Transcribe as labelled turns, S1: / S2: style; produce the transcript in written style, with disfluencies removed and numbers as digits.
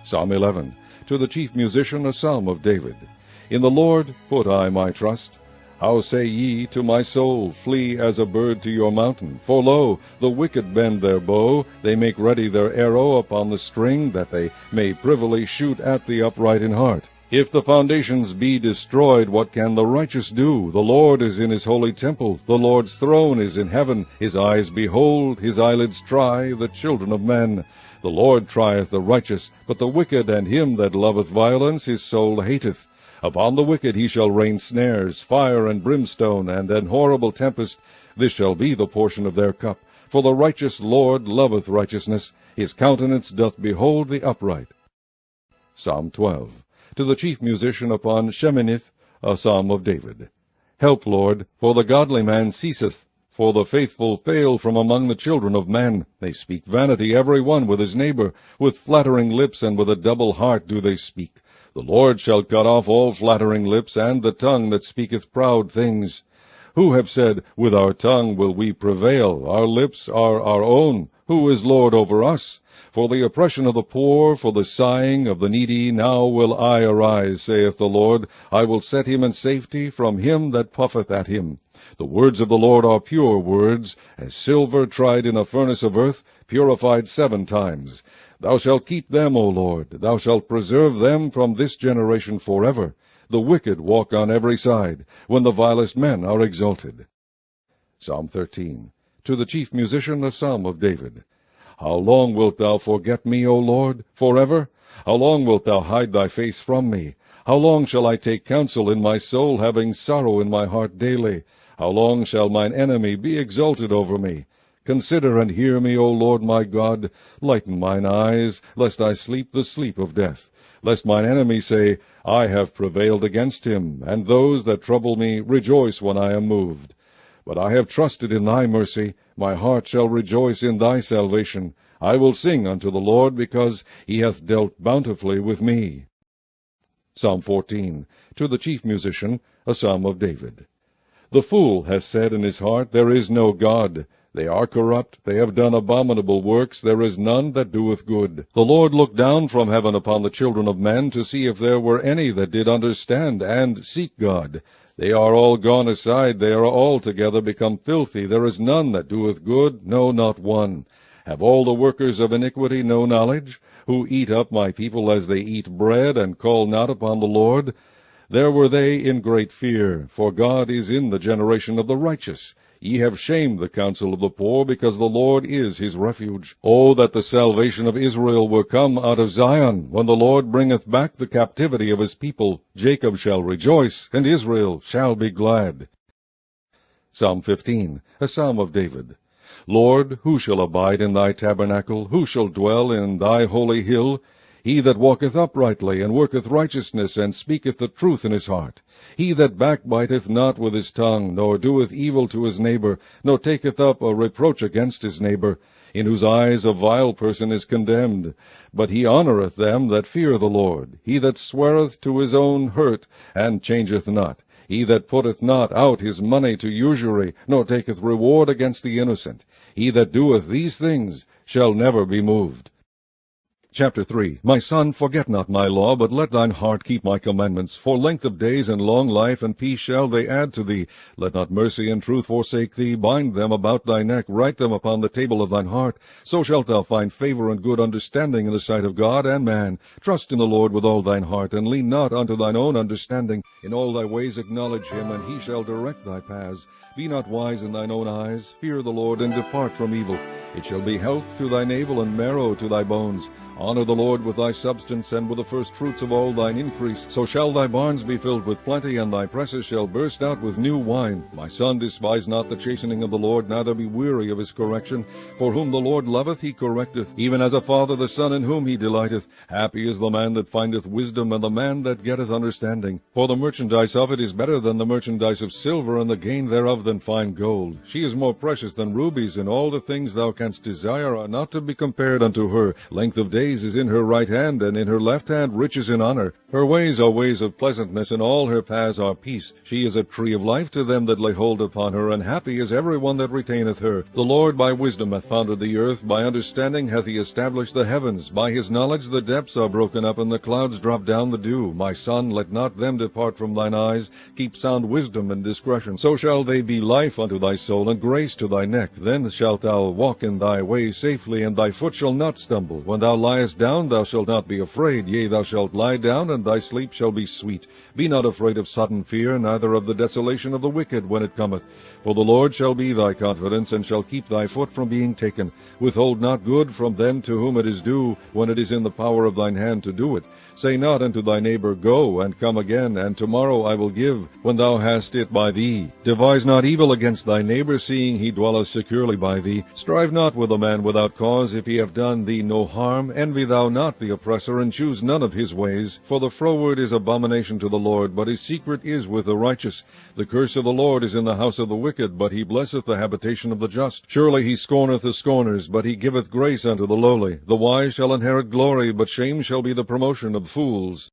S1: Psalm 11. To the chief musician, a psalm of David. In the Lord put I my trust. How say ye to my soul, flee as a bird to your mountain? For lo, the wicked bend their bow, they make ready their arrow upon the string, that they may privily shoot at the upright in heart. If the foundations be destroyed, what can the righteous do? The Lord is in his holy temple, the Lord's throne is in heaven. His eyes behold, his eyelids try the children of men. The Lord trieth the righteous, but the wicked and him that loveth violence his soul hateth. Upon the wicked he shall rain snares, fire and brimstone, and an horrible tempest. This shall be the portion of their cup. For the righteous Lord loveth righteousness, his countenance doth behold the upright. Psalm 12. To the chief musician upon Sheminith, a psalm of David. Help, Lord, for the godly man ceaseth, for the faithful fail from among the children of men. They speak vanity every one with his neighbor, with flattering lips and with a double heart do they speak. The Lord shall cut off all flattering lips, and the tongue that speaketh proud things. Who have said, With our tongue will we prevail, our lips are our own, who is Lord over us? For the oppression of the poor, for the sighing of the needy, now will I arise, saith the Lord. I will set him in safety from him that puffeth at him. The words of the Lord are pure words, as silver tried in a furnace of earth, purified 7 times. Thou shalt keep them, O Lord, thou shalt preserve them from this generation forever. The wicked walk on every side, when the vilest men are exalted. Psalm 13. To the chief musician, a psalm of David. How long wilt thou forget me, O Lord, forever? How long wilt thou hide thy face from me? How long shall I take counsel in my soul, having sorrow in my heart daily? How long shall mine enemy be exalted over me? Consider and hear me, O Lord my God. Lighten mine eyes, lest I sleep the sleep of death. Lest mine enemy say, I have prevailed against him, and those that trouble me rejoice when I am moved. But I have trusted in thy mercy. My heart shall rejoice in thy salvation. I will sing unto the Lord, because he hath dealt bountifully with me. Psalm 14. To the chief musician, a psalm of David. The fool hath said in his heart, There is no God. They are corrupt, they have done abominable works, there is none that doeth good. The Lord looked down from heaven upon the children of men, to see if there were any that did understand, and seek God. They are all gone aside, they are altogether become filthy, there is none that doeth good, no, not one. Have all the workers of iniquity no knowledge, who eat up my people as they eat bread, and call not upon the Lord? There were they in great fear, for God is in the generation of the righteous. Ye have shamed the counsel of the poor, because the Lord is his refuge. O that the salvation of Israel were come out of Zion! When the Lord bringeth back the captivity of his people, Jacob shall rejoice, and Israel shall be glad. Psalm 15, a psalm of David. Lord, who shall abide in thy tabernacle? Who shall dwell in thy holy hill? He that walketh uprightly, and worketh righteousness, and speaketh the truth in his heart. He that backbiteth not with his tongue, nor doeth evil to his neighbor, nor taketh up a reproach against his neighbor, in whose eyes a vile person is condemned. But he honoureth them that fear the Lord. He that sweareth to his own hurt, and changeth not. He that putteth not out his money to usury, nor taketh reward against the innocent. He that doeth these things shall never be moved. Chapter 3. My son, forget not my law, but let thine heart keep my commandments. For length of days and long life and peace shall they add to thee. Let not mercy and truth forsake thee. Bind them about thy neck, write them upon the table of thine heart. So shalt thou find favor and good understanding in the sight of God and man. Trust in the Lord with all thine heart, and lean not unto thine own understanding. In all thy ways acknowledge him, and he shall direct thy paths. Be not wise in thine own eyes. Fear the Lord, and depart from evil. It shall be health to thy navel, and marrow to thy bones. Honor the Lord with thy substance, and with the firstfruits of all thine increase. So shall thy barns be filled with plenty, and thy presses shall burst out with new wine. My son, despise not the chastening of the Lord, neither be weary of his correction. For whom the Lord loveth he correcteth, even as a father the son in whom he delighteth. Happy is the man that findeth wisdom, and the man that getteth understanding. For the merchandise of it is better than the merchandise of silver, and the gain thereof love than fine gold. She is more precious than rubies, and all the things thou canst desire are not to be compared unto her. Length of days is in her right hand, and in her left hand riches and honor. Her ways are ways of pleasantness, and all her paths are peace. She is a tree of life to them that lay hold upon her, and happy is every one that retaineth her. The Lord by wisdom hath founded the earth, by understanding hath he established the heavens. By his knowledge the depths are broken up, and the clouds drop down the dew. My son, let not them depart from thine eyes. Keep sound wisdom and discretion. So shall they be life unto thy soul, and grace to thy neck. Then shalt thou walk in thy way safely, and thy foot shall not stumble. When thou liest down, thou shalt not be afraid. Yea, thou shalt lie down, and thy sleep shall be sweet. Be not afraid of sudden fear, neither of the desolation of the wicked when it cometh. For the Lord shall be thy confidence, and shall keep thy foot from being taken. Withhold not good from them to whom it is due, when it is in the power of thine hand to do it. Say not unto thy neighbor, Go, and come again, and tomorrow I will give, when thou hast it by thee. Devise not evil against thy neighbor, seeing he dwelleth securely by thee. Strive not with a man without cause, if he have done thee no harm. Envy thou not the oppressor, and choose none of his ways. For the froward is abomination to the Lord, but his secret is with the righteous. The curse of the Lord is in the house of the wicked, but he blesseth the habitation of the just. Surely he scorneth the scorners, but he giveth grace unto the lowly. The wise shall inherit glory, but shame shall be the promotion of fools.